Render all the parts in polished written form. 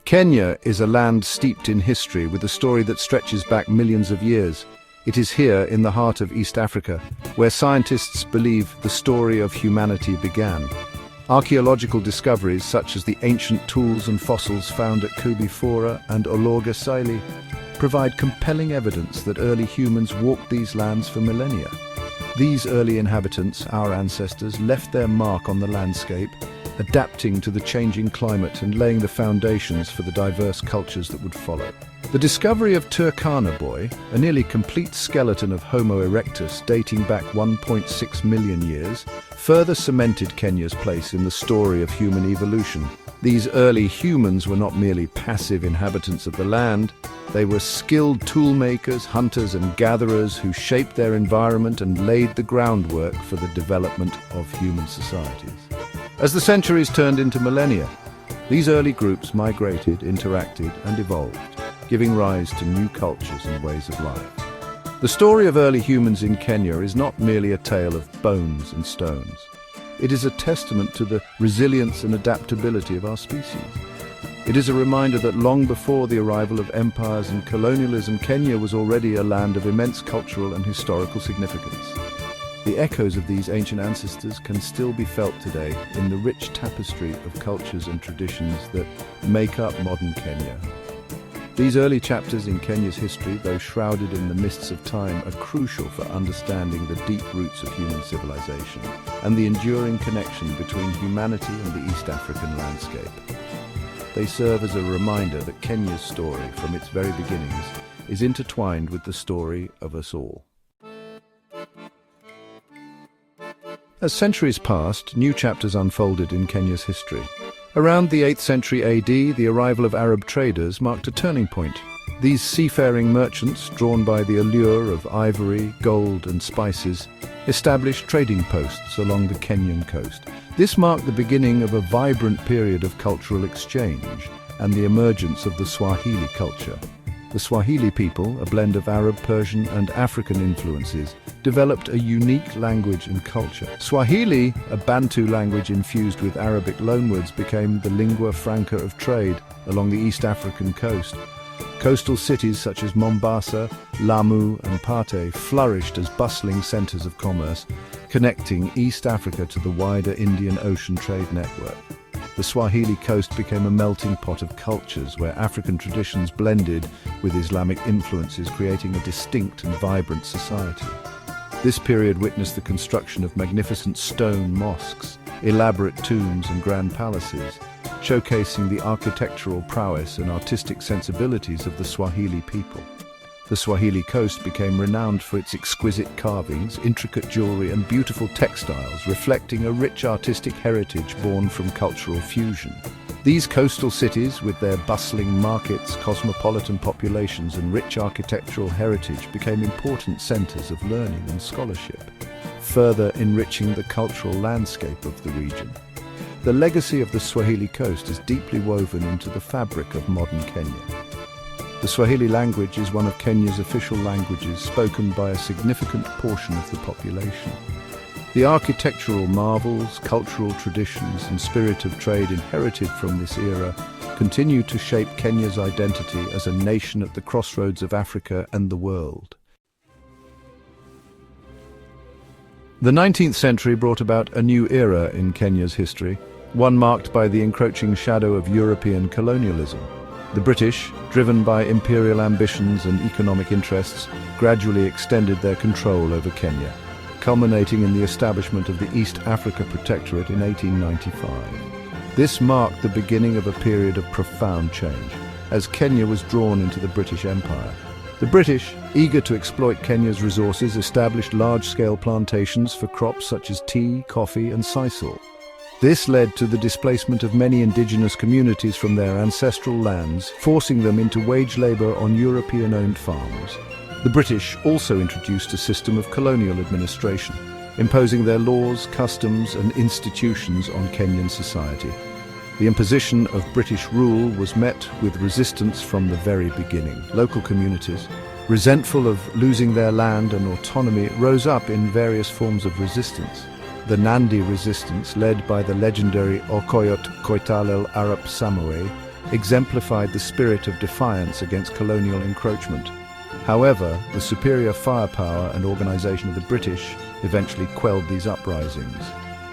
Kenya is a land steeped in history with a story that stretches back millions of years. It is here, in the heart of East Africa, where scientists believe the story of humanity began. Archaeological discoveries such as the ancient tools and fossils found at Kubifora and Ologa Saile provide compelling evidence that early humans walked these lands for millennia. These early inhabitants, our ancestors, left their mark on the landscape, adapting to the changing climate and laying the foundations for the diverse cultures that would follow. The discovery of Turkana Boy, a nearly complete skeleton of Homo erectus dating back 1.6 million years, further cemented Kenya's place in the story of human evolution. These early humans were not merely passive inhabitants of the land, they were skilled toolmakers, hunters and gatherers who shaped their environment and laid the groundwork for the development of human societies. As the centuries turned into millennia, these early groups migrated, interacted and evolved, giving rise to new cultures and ways of life. The story of early humans in Kenya is not merely a tale of bones and stones. It is a testament to the resilience and adaptability of our species. It is a reminder that long before the arrival of empires and colonialism, Kenya was already a land of immense cultural and historical significance. The echoes of these ancient ancestors can still be felt today in the rich tapestry of cultures and traditions that make up modern Kenya. These early chapters in Kenya's history, though shrouded in the mists of time, are crucial for understanding the deep roots of human civilization and the enduring connection between humanity and the East African landscape. They serve as a reminder that Kenya's story, from its very beginnings, is intertwined with the story of us all. As centuries passed, new chapters unfolded in Kenya's history. Around the 8th century AD, the arrival of Arab traders marked a turning point. These seafaring merchants, drawn by the allure of ivory, gold and spices, established trading posts along the Kenyan coast. This marked the beginning of a vibrant period of cultural exchange and the emergence of the Swahili culture. The Swahili people, a blend of Arab, Persian and African influences, developed a unique language and culture. Swahili, a Bantu language infused with Arabic loanwords, became the lingua franca of trade along the East African coast. Coastal cities such as Mombasa, Lamu and Pate flourished as bustling centers of commerce, connecting East Africa to the wider Indian Ocean trade network. The Swahili coast became a melting pot of cultures where African traditions blended with Islamic influences, creating a distinct and vibrant society. This period witnessed the construction of magnificent stone mosques, elaborate tombs and grand palaces, showcasing the architectural prowess and artistic sensibilities of the Swahili people. The Swahili coast became renowned for its exquisite carvings, intricate jewelry and beautiful textiles, reflecting a rich artistic heritage born from cultural fusion. These coastal cities, with their bustling markets, cosmopolitan populations and rich architectural heritage, became important centers of learning and scholarship, further enriching the cultural landscape of the region. The legacy of the Swahili coast is deeply woven into the fabric of modern Kenya. The Swahili language is one of Kenya's official languages, spoken by a significant portion of the population. The architectural marvels, cultural traditions and spirit of trade inherited from this era continue to shape Kenya's identity as a nation at the crossroads of Africa and the world. The 19th century brought about a new era in Kenya's history, one marked by the encroaching shadow of European colonialism. The British, driven by imperial ambitions and economic interests, gradually extended their control over Kenya, culminating in the establishment of the East Africa Protectorate in 1895. This marked the beginning of a period of profound change, as Kenya was drawn into the British Empire. The British, eager to exploit Kenya's resources, established large-scale plantations for crops such as tea, coffee and sisal. This led to the displacement of many indigenous communities from their ancestral lands, forcing them into wage labor on European-owned farms. The British also introduced a system of colonial administration, imposing their laws, customs and institutions on Kenyan society. The imposition of British rule was met with resistance from the very beginning. Local communities, resentful of losing their land and autonomy, rose up in various forms of resistance. The Nandi resistance, led by the legendary Okoyot Koitalel Arap Samoei, exemplified the spirit of defiance against colonial encroachment. However, the superior firepower and organization of the British eventually quelled these uprisings.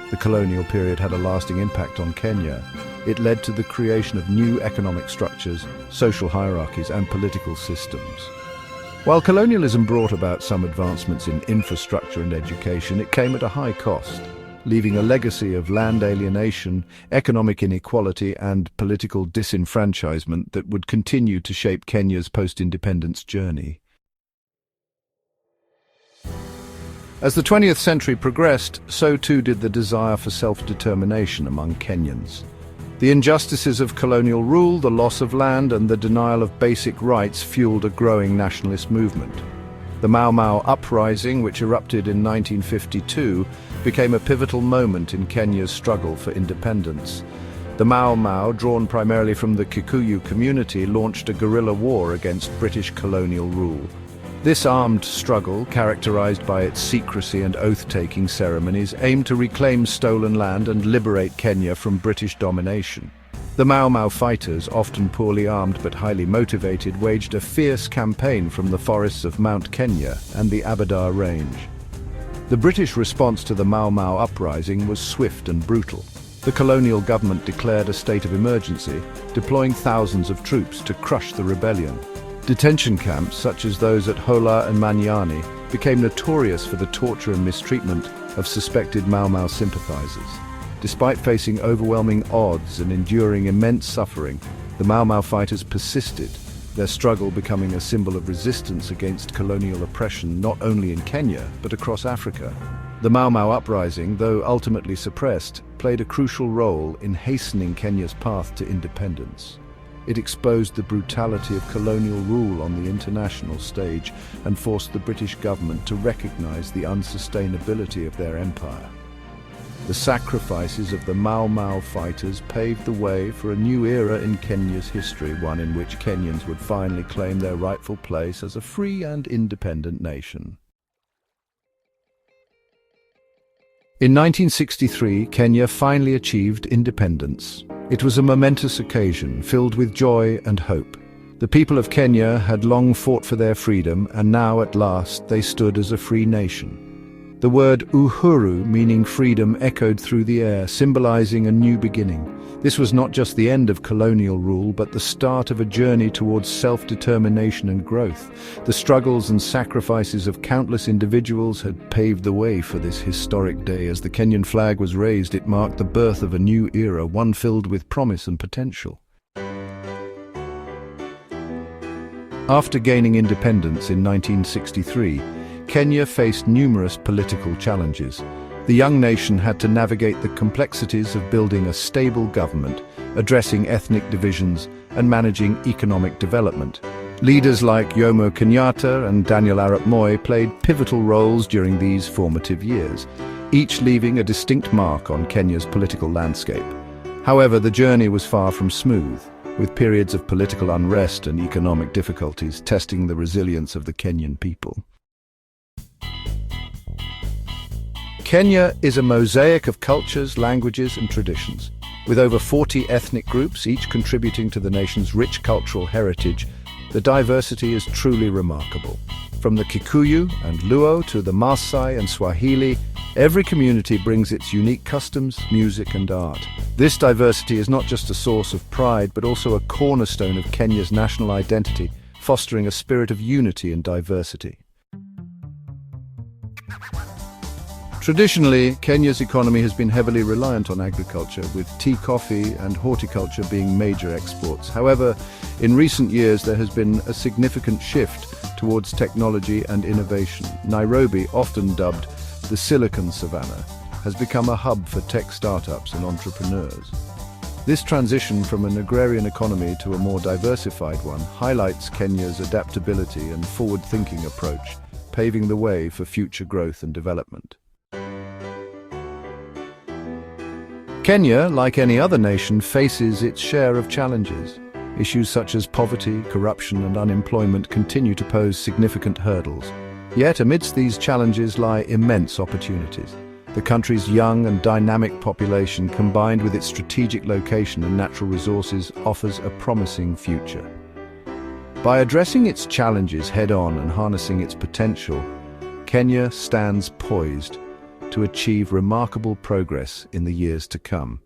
The colonial period had a lasting impact on Kenya. It led to the creation of new economic structures, social hierarchies, and political systems. While colonialism brought about some advancements in infrastructure and education, it came at a high cost, leaving a legacy of land alienation, economic inequality, and political disenfranchisement that would continue to shape Kenya's post-independence journey. As the 20th century progressed, so too did the desire for self-determination among Kenyans. The injustices of colonial rule, the loss of land, and the denial of basic rights fueled a growing nationalist movement. The Mau Mau uprising, which erupted in 1952, became a pivotal moment in Kenya's struggle for independence. The Mau Mau, drawn primarily from the Kikuyu community, launched a guerrilla war against British colonial rule. This armed struggle, characterized by its secrecy and oath-taking ceremonies, aimed to reclaim stolen land and liberate Kenya from British domination. The Mau Mau fighters, often poorly armed but highly motivated, waged a fierce campaign from the forests of Mount Kenya and the Aberdare Range. The British response to the Mau Mau uprising was swift and brutal. The colonial government declared a state of emergency, deploying thousands of troops to crush the rebellion. Detention camps, such as those at Hola and Manyani, became notorious for the torture and mistreatment of suspected Mau Mau sympathizers. Despite facing overwhelming odds and enduring immense suffering, the Mau Mau fighters persisted, their struggle becoming a symbol of resistance against colonial oppression not only in Kenya, but across Africa. The Mau Mau uprising, though ultimately suppressed, played a crucial role in hastening Kenya's path to independence. It exposed the brutality of colonial rule on the international stage and forced the British government to recognize the unsustainability of their empire. The sacrifices of the Mau Mau fighters paved the way for a new era in Kenya's history, one in which Kenyans would finally claim their rightful place as a free and independent nation. In 1963, Kenya finally achieved independence. It was a momentous occasion, filled with joy and hope. The people of Kenya had long fought for their freedom, and now at last they stood as a free nation. The word Uhuru, meaning freedom, echoed through the air, symbolizing a new beginning. This was not just the end of colonial rule, but the start of a journey towards self-determination and growth. The struggles and sacrifices of countless individuals had paved the way for this historic day. As the Kenyan flag was raised, it marked the birth of a new era, one filled with promise and potential. After gaining independence in 1963, Kenya faced numerous political challenges. The young nation had to navigate the complexities of building a stable government, addressing ethnic divisions, and managing economic development. Leaders like Jomo Kenyatta and Daniel Arap Moi played pivotal roles during these formative years, each leaving a distinct mark on Kenya's political landscape. However, the journey was far from smooth, with periods of political unrest and economic difficulties testing the resilience of the Kenyan people. Kenya is a mosaic of cultures, languages, and traditions. With over 40 ethnic groups, each contributing to the nation's rich cultural heritage, the diversity is truly remarkable. From the Kikuyu and Luo to the Maasai and Swahili, every community brings its unique customs, music, and art. This diversity is not just a source of pride, but also a cornerstone of Kenya's national identity, fostering a spirit of unity and diversity. Traditionally, Kenya's economy has been heavily reliant on agriculture, with tea, coffee, and horticulture being major exports. However, in recent years there has been a significant shift towards technology and innovation. Nairobi, often dubbed the Silicon Savannah, has become a hub for tech startups and entrepreneurs. This transition from an agrarian economy to a more diversified one highlights Kenya's adaptability and forward-thinking approach, paving the way for future growth and development. Kenya, like any other nation, faces its share of challenges. Issues such as poverty, corruption, and unemployment continue to pose significant hurdles. Yet, amidst these challenges lie immense opportunities. The country's young and dynamic population, combined with its strategic location and natural resources, offers a promising future. By addressing its challenges head-on and harnessing its potential, Kenya stands poised to achieve remarkable progress in the years to come.